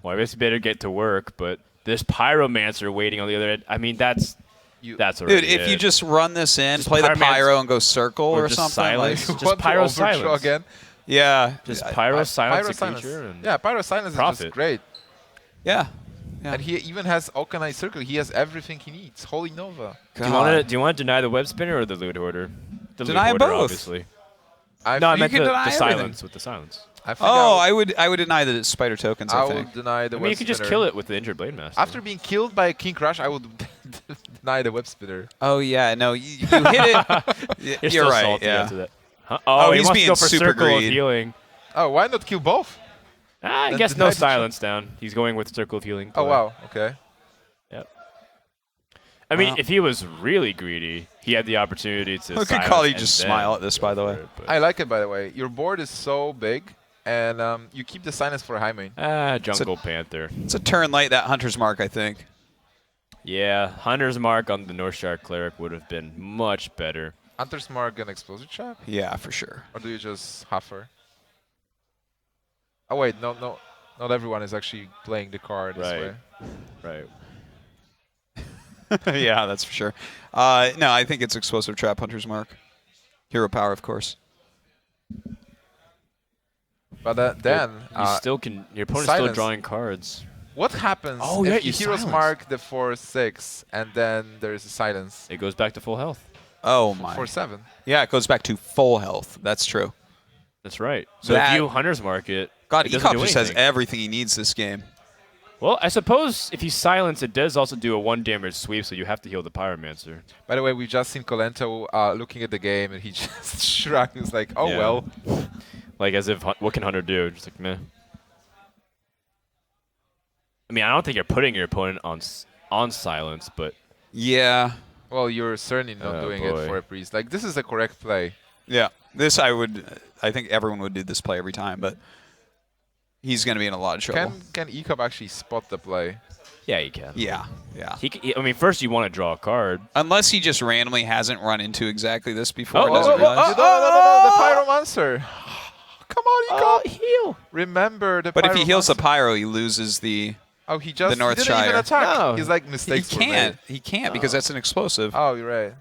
Well, I guess you better get to work, but this Pyromancer waiting on the other end. I mean, that's already Dude, if it. you just run this in, Just play the Pyromancer- Pyro and go circle or just something. silence. Like, Just You want to Pyro overdraw silence. again. yeah. just Pyro silence a Silence. creature. And Yeah, Pyro Silence is profit. just great. Yeah. Yeah. And he even has Okanai Circle. He has everything he needs. Holy Nova. do you want to deny the web spinner or the loot hoarder? The Deny loot hoarder, both. obviously. I No, I think- meant can the deny silence everything. with the silence. I think Oh, I would deny that it's spider tokens, I I would think. deny the I web mean, you could just spinner. kill it with the injured blade master. After being killed by King Crush, I would deny the web spinner. Oh yeah, no, you hit it. You're You're still right, salty yeah. after that. Huh? Oh, he he's wants being to go for super circle of greed. healing. Oh, why not kill both? I Then guess deny no the silence down. He's going with circle of healing. Oh play. wow, okay. Yep. I mean, Wow. if he was really greedy, he had the opportunity to. Look at silence Kaldi and just then smile at this, by the go way. for it, but- I like it, by the way. Your board is so big, and you keep the silence for high main. Jungle Panther. It's a turn late, that Hunter's Mark, I think. Yeah, Hunter's Mark on the Northshire Cleric would have been much better. Hunter's Mark an explosive trap? Yeah, for sure. Or do you just huffer? Oh wait, no. Not everyone is actually playing the card this Right. way. Right. Yeah, that's for sure. No, I think it's Explosive Trap, Hunter's Mark. Hero Power, of course. But then, You still can. Your opponent's silence. still drawing cards. what happens Oh, yeah, if you you Hero's silence. Mark the 4/6 and then there's a silence? It goes back to full health. Oh, my. 4/7. Yeah, it goes back to full health. That's true. That's right. So That- if you Hunter's Mark it, God, it doesn't Ek0p do just has anything. everything he needs this game. Well, I suppose if you silence, it does also do a 1 damage sweep, so you have to heal the Pyromancer. By the way, we've just seen Colento looking at the game and he just shrugged. He's like, oh Yeah. well. Like as if, what can Hunter do? Just like, meh. I mean, I don't think you're putting your opponent on silence, but Yeah. Well, you're certainly not Oh, doing boy. it for a priest. Like, this is the correct play. Yeah. This I think everyone would do this play every time, but he's going to be in a lot of trouble. Can Ek0p actually spot the play? yeah, you can. Yeah. Yeah. I mean, first you want to draw a card. Unless he just randomly hasn't run into exactly this before. Oh, and doesn't oh, realize. No, the Pyromancer. Come on, Ek0p. heal. Remember the But if he heals the Pyromancer. Pyro, he loses the... Oh, he just the North he didn't even Shire. attack. No. He's like, He mistakes were can't. made. He can't because that's an explosive. Oh, you're right.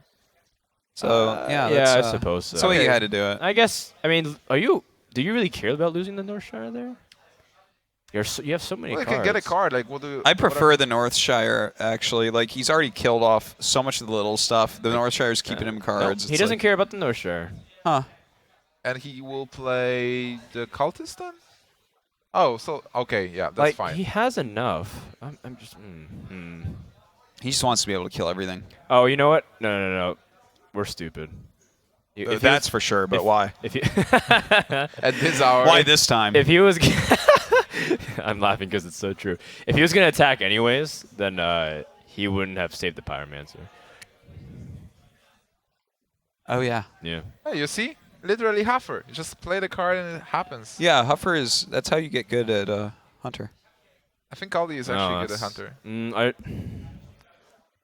So, yeah. yeah, that's, I suppose so. That's the way you Okay. had to do it. I guess. I mean, do you really care about losing the Northshire there? You have so many Well, you cards. can get a card. Like, what do you? I prefer the Northshire, actually. Like, he's already killed off so much of the little stuff. The Northshire's keeping him No, cards. he It's doesn't like, care about the Northshire. Huh. And he will play the cultist then. Oh, so okay, yeah, that's Like fine. he has enough. I'm just. He just wants to be able to kill everything. Oh, you know what? No. We're stupid. If he That's was- for sure, but if- why? If he, At this hour. Why this time? if he was, I'm laughing because it's so true. If he was gonna attack anyways, then he wouldn't have saved the Pyromancer. Oh, yeah. Yeah. Hey, you see? Literally Huffer. You just play the card and it happens. Yeah, Huffer is... That's how you get good at Hunter. I think Kaldi is actually good at Hunter.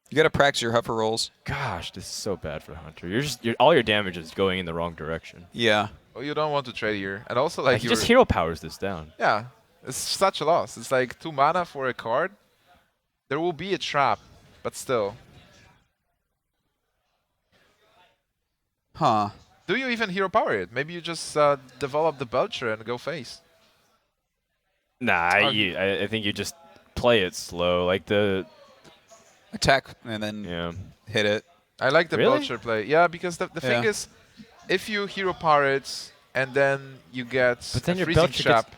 You got to practice your Huffer rolls. Gosh, this is so bad for the Hunter. All your damage is going in the wrong direction. Yeah. Well, you don't want to trade here. And also, like, He just hero powers this down. Yeah, it's such a loss. It's like 2 mana for a card. There will be a trap, but still. Huh. Do you even hero power it? Maybe you just develop the Belcher and go face. Nah, I think you just play it slow. Like the... Attack and then hit it. I like the Really? Belcher play. Yeah, because the thing is, if you hero power it and then you get But then a your freezing Belcher trap,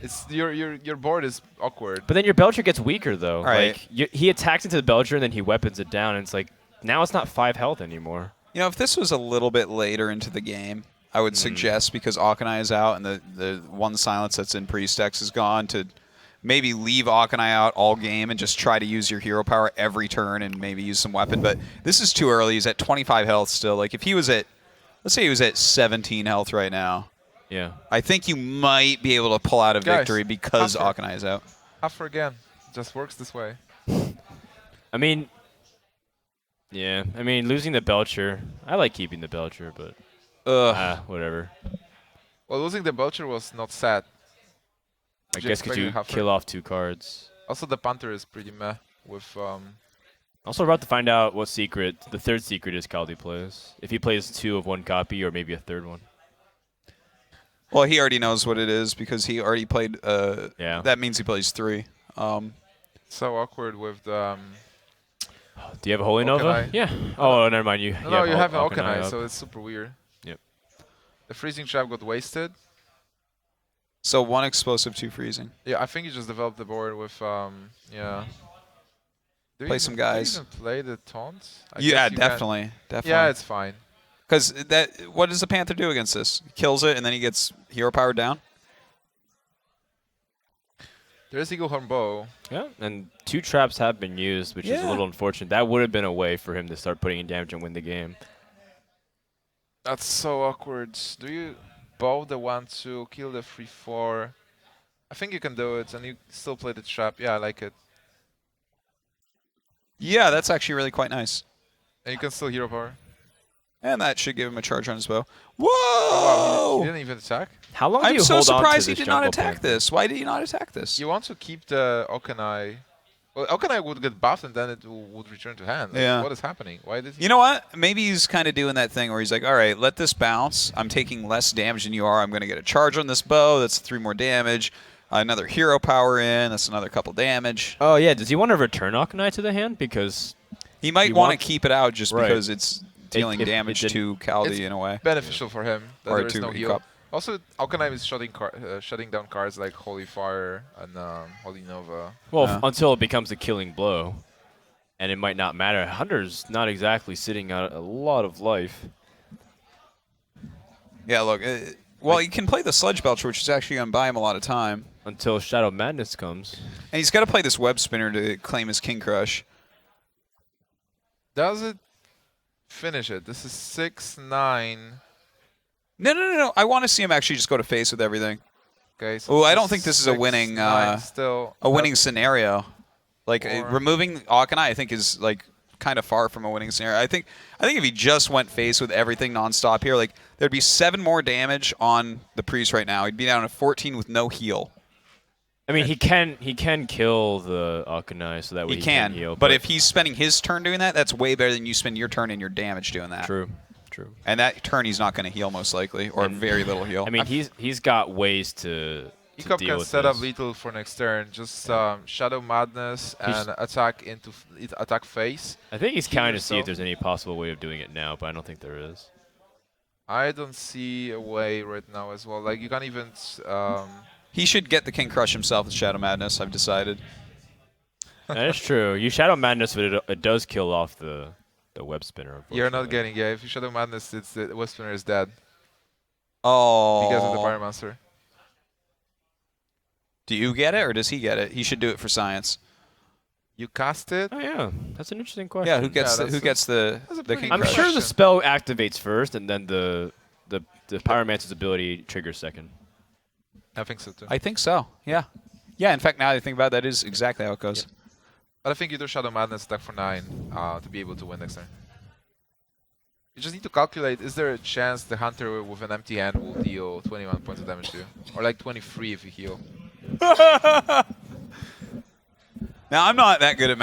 gets, it's your board is awkward. But then your Belcher gets weaker though. Right. Like he attacks into the Belcher and then he weapons it down, and it's like now it's not 5 health anymore. You know, if this was a little bit later into the game, I would suggest, because Akanai is out and the one silence that's in Priestex is gone, to maybe leave Akanai out all game and just try to use your hero power every turn and maybe use some weapon. But this is too early. He's at 25 health still. Like, if he was at, let's say he was at 17 health right now, Yeah. I think you might be able to pull out a Guys, victory because Huffer. Akanai is out. Huffer again. Just works this way. I mean, yeah. I mean, losing the Belcher. I like keeping the Belcher, but whatever. Well, losing the Belcher was not sad. I Did you guess because expect you Huffer? kill off 2 cards. Also, the Panther is pretty meh with... Also about to find out what secret, the 3rd secret is Kaldi plays. If he plays 2 of 1 copy or maybe a 3rd one. Well, he already knows what it is because he already played. Yeah. That means he plays 3. so awkward with the... Do you have a Holy Nova? Okanai. Yeah. Oh, never mind. You No, you have an Okanai Okanai, up. so it's super weird. Yep. The freezing trap got wasted. So 1 explosive, 2 freezing. Yeah, I think you just developed the board with, yeah. Do you Play even- some do you guys. even play the taunts? I Yeah, guess you can. definitely. Yeah, it's fine. Because what does the Panther do against this? He kills it and then he gets hero powered down? There's Eagle Horn Bow. Yeah, and 2 traps have been used, which is a Yeah. little unfortunate. That would have been a way for him to start putting in damage and win the game. That's so awkward. Do you bow the 1-2, kill the 3-4? I think you can do it, and you still play the trap. Yeah, I like it. Yeah, that's actually really quite nice. And you can still hero power. And that should give him a charge on his bow. Oh, wow, he Whoa! didn't even attack. How long do I'm you so hold on to surprised he this did not jungle attack Panther? this. Why did he not attack this? You want to keep the Okanai. Well, Okanai would get buffed, and then it would return to hand. Like, Yeah. what is happening? Why did he... You know what? Maybe he's kind of doing that thing where he's like, all right, let this bounce. I'm taking less damage than you are. I'm going to get a charge on this bow. That's 3 more damage. Another hero power in. That's another couple damage. Oh, yeah. Does he want to return Akanai to the hand? Because He might He want wants- to keep it out just Right. because it's dealing it damage didn't- to Kaldi It's in a way. beneficial for him that Or there is to no Ek0p. heal. Also, Okanai is shutting down cards like Holy Fire and Holy Nova. well, Yeah. until it becomes a killing blow, and it might not matter. Hunter's not exactly sitting out a lot of life. Yeah, look. Well, he can play the Sludge Belcher, which is actually going to buy him a lot of time. Until Shadow Madness comes. And he's got to play this Web Spinner to claim his King Crush. Does it finish it? This is 6-9. No. I want to see him actually just go to face with everything. Okay, so Oh, I this don't think this is a winning, 6-9 still. A winning scenario. Like, Or- removing Akanai, I think, is, like, kind of far from a winning scenario. I think if he just went face with everything nonstop here, like, there'd be 7 more damage on the Priest right now. He'd be down to 14 with no heal. I mean, he can kill the Akanai, so that way He he can, heal. but if he's spending his turn doing that, that's way better than you spend your turn and your damage doing that. True. And that turn he's not going to heal most likely, or And- very little heal. I mean, he's got ways to Ek0p deal can with set up this. lethal for next turn. Just Shadow Madness He's- and attack face. I think he's Heal counting to see if yourself. there's any possible way of doing it now, but I don't think there is. I don't see a way right now as well. Like you can't even. He should get the King Crush himself with Shadow Madness, I've decided. That is true. You Shadow Madness, but it does kill off the Web Spinner. You're not unfortunately. getting it. If you Shadow Madness, it's the Web Spinner is dead Oh. because of the Pyromancer. Do you get it, or does he get it? He should do it for science. You cast it. Oh yeah, that's an interesting question. Yeah, who gets that's who a- gets the that's a the pretty King I'm good Crush? sure the question. spell activates first, and then the Pyromancer's ability triggers second. I think so too. I think so. Yeah. Yeah. In fact, now that I think about it, that is exactly how it goes. But I think you do Shadow Madness deck for 9 to be able to win next turn. You just need to calculate, is there a chance the Hunter with an empty hand will deal 21 points of damage to you? Or like 23 if you heal. Now, I'm not that good at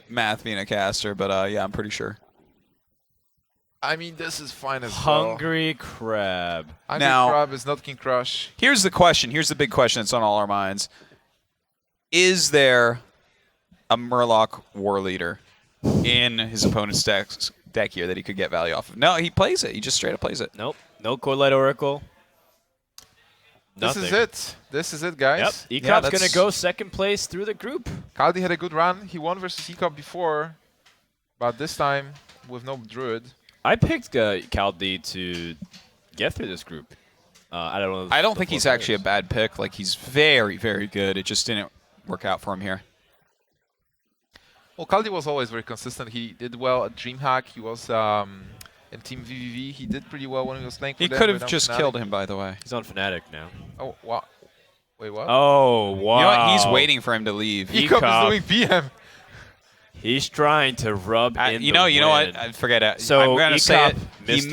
math being a caster, but yeah, I'm pretty sure. I mean, this is fine as Hungry crab. well. Hungry Now- Crab is not King Crush. Here's the question. Here's the big question that's on all our minds. Is there a Murloc War Leader in his opponent's deck here that he could get value off of? No, he plays it. He just straight up plays it. Nope. No Corelight Oracle. Nothing. This is it. This is it, guys. Yep. Yeah, Ek0p's going that's- to go second place through the group. Kaldi had a good run. He won versus Ek0p before, but this time with no Druid. I picked Kaldi to get through this group. I don't know. I don't the think four he's actually a players. bad pick. Like, he's very, very good. It just didn't work out for him here. Well, Kaldi was always very consistent. He did well at DreamHack. He was in Team VVV. He did pretty well when he was playing for He them could have without just Fnatic. killed him, by the way. He's on Fnatic now. Oh, wow. Wait, what? Oh, wow. You know what? He's waiting for him to leave. Ek0p Ek0p. is doing PM. He's trying to rub in You the know what? wind. Forget it. So I'm going to say Ek0p it. missed He